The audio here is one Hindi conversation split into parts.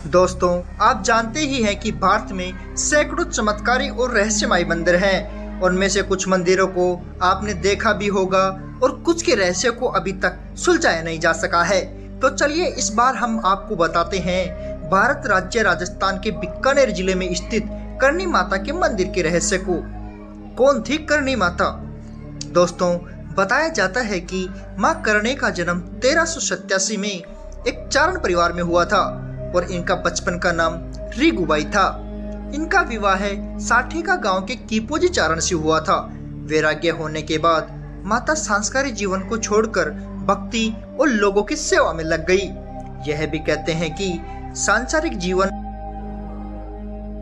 दोस्तों, आप जानते ही हैं कि भारत में सैकड़ों चमत्कारी और रहस्यमय मंदिर हैं। उनमें से कुछ मंदिरों को आपने देखा भी होगा और कुछ के रहस्य को अभी तक सुलझाया नहीं जा सका है। तो चलिए इस बार हम आपको बताते हैं भारत राज्य राजस्थान के बीकानेर जिले में स्थित करणी माता के मंदिर के रहस्य को। कौन थी करणी माता? दोस्तों, बताया जाता है कि मां करणी का जन्म 1387 में एक चारण परिवार में हुआ था और इनका बचपन का नाम रीगुबाई था। इनका विवाह साठीका गांव के कीपोजी चारण से हुआ था। वैराग्य होने के बाद माता सांस्कृतिक जीवन को छोड़कर भक्ति और लोगों की सेवा में लग गई। यह भी कहते हैं कि सांसारिक जीवन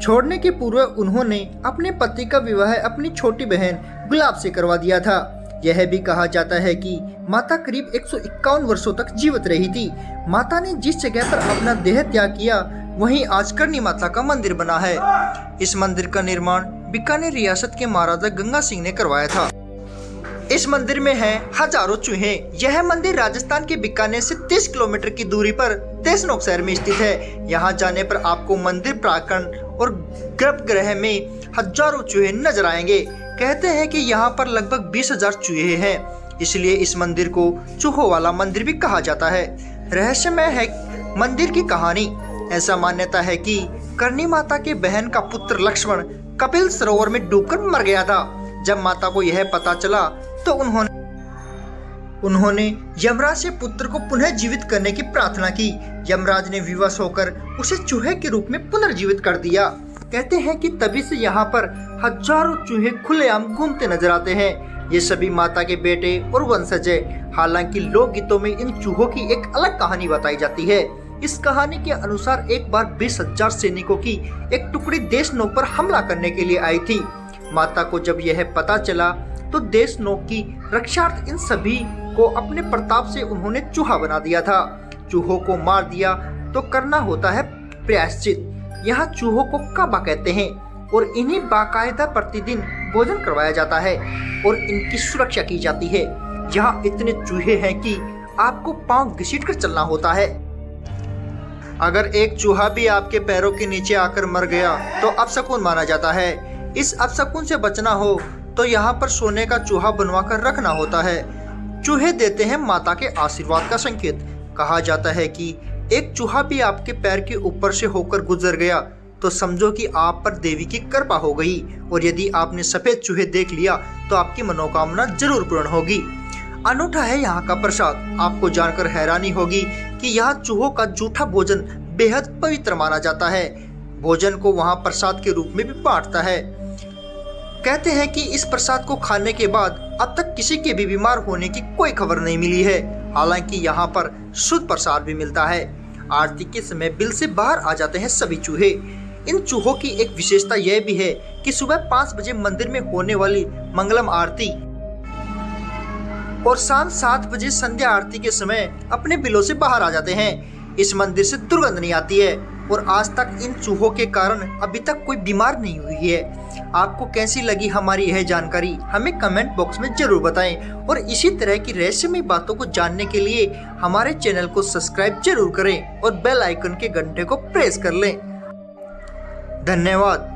छोड़ने के पूर्व उन्होंने अपने पति का विवाह अपनी छोटी बहन गुलाब से करवा दिया था। यह भी कहा जाता है कि माता करीब 151 वर्षों तक जीवित रही थी। माता ने जिस जगह पर अपना देह त्याग किया वहीं आज करणी माता का मंदिर बना है। इस मंदिर का निर्माण बीकानेर रियासत के महाराजा गंगा सिंह ने करवाया था। इस मंदिर में है हजारों चूहे। यह मंदिर राजस्थान के बीकानेर से 30 किलोमीटर की दूरी पर देशनोक शहर में स्थित है। यहाँ जाने पर आपको मंदिर प्रांगण और गर्भगृह में हजारों चूहे नजर आएंगे। कहते हैं कि यहाँ पर लगभग 20,000 चूहे हैं, इसलिए इस मंदिर को चूहों वाला मंदिर भी कहा जाता है। रहस्यमय है मंदिर की कहानी। ऐसा मान्यता है कि करणी माता के बहन का पुत्र लक्ष्मण कपिल सरोवर में डूबकर मर गया था। जब माता को यह पता चला तो उन्होंने यमराज से पुत्र को पुनः जीवित करने की प्रार्थना की। यमराज ने विवश होकर उसे चूहे के रूप में पुनर्जीवित कर दिया। कहते हैं कि तभी से यहाँ पर हजारों चूहे खुलेआम घूमते नजर आते हैं। ये सभी माता के बेटे और वंशज है। हालांकि लोकगीतों में इन चूहों की एक अलग कहानी बताई जाती है। इस कहानी के अनुसार एक बार 20,000 सैनिकों की एक टुकड़ी देशनोक पर हमला करने के लिए आई थी। माता को जब यह पता चला तो देशनोक की रक्षार्थ इन सभी को अपने प्रताप से उन्होंने चूहा बना दिया था। चूहों को मार दिया तो करना होता है प्रायश्चित। यहाँ चूहों को काबा कहते हैं और इन्हीं बाकायदा प्रतिदिन भोजन करवाया जाता है और इनकी सुरक्षा की जाती है। यहाँ इतने चूहे हैं कि आपको पांव घसीट कर चलना होता है। अगर एक चूहा भी आपके पैरों के नीचे आकर मर गया तो अपशकुन माना जाता है। इस अपशकुन से बचना हो तो यहाँ पर सोने का चूहा बनवा कर रखना होता है। चूहे देते हैं माता के आशीर्वाद का संकेत। कहा जाता है कि एक चूहा भी आपके पैर के ऊपर से होकर गुजर गया तो समझो कि आप पर देवी की कृपा हो गई, और यदि आपने सफेद चूहे देख लिया तो आपकी मनोकामना जरूर पूर्ण होगी। अनूठा है यहाँ का प्रसाद। आपको जानकर हैरानी होगी कि यहाँ चूहों का जूठा भोजन बेहद पवित्र माना जाता है। भोजन को वहाँ प्रसाद के रूप में भी बांटता है। कहते हैं कि इस प्रसाद को खाने के बाद अब तक किसी के भी बीमार होने की कोई खबर नहीं मिली है। हालांकि यहाँ पर शुद्ध प्रसाद भी मिलता है। आरती के समय बिल से बाहर आ जाते हैं सभी चूहे। इन चूहों की एक विशेषता यह भी है कि सुबह 5 बजे मंदिर में होने वाली मंगलम आरती और शाम 7 बजे संध्या आरती के समय अपने बिलों से बाहर आ जाते हैं। इस मंदिर से दुर्गंध नहीं आती है और आज तक इन चूहों के कारण अभी तक कोई बीमार नहीं हुई है। आपको कैसी लगी हमारी यह जानकारी हमें कमेंट बॉक्स में जरूर बताएं और इसी तरह की रहस्यमय बातों को जानने के लिए हमारे चैनल को सब्सक्राइब जरूर करें और बेल आइकन के घंटे को प्रेस कर लें। धन्यवाद।